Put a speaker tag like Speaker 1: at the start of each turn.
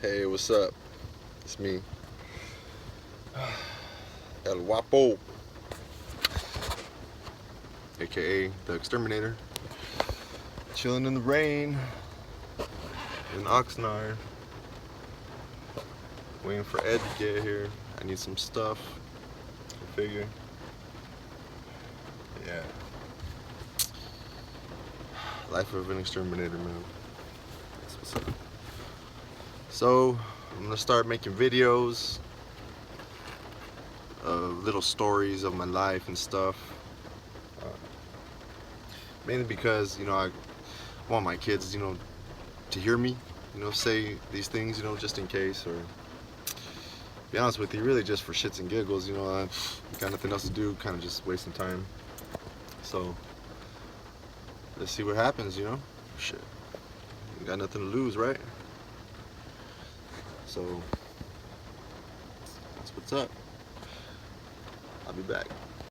Speaker 1: Hey, what's up? It's me, El Guapo, aka the Exterminator, chilling in the rain in Oxnard, waiting for Ed to get here. I need some stuff. I figure, yeah. Life of an exterminator, man. That's what's up. So, I'm gonna start making videos of little stories of my life and stuff. Uh, Mainly because, I want my kids, to hear me, say these things, just in case, or to be honest with you, really just for shits and giggles, I got nothing else to do, kind of just wasting time. So, let's see what happens, Shit. You got nothing to lose, right? So, that's what's up. I'll be back.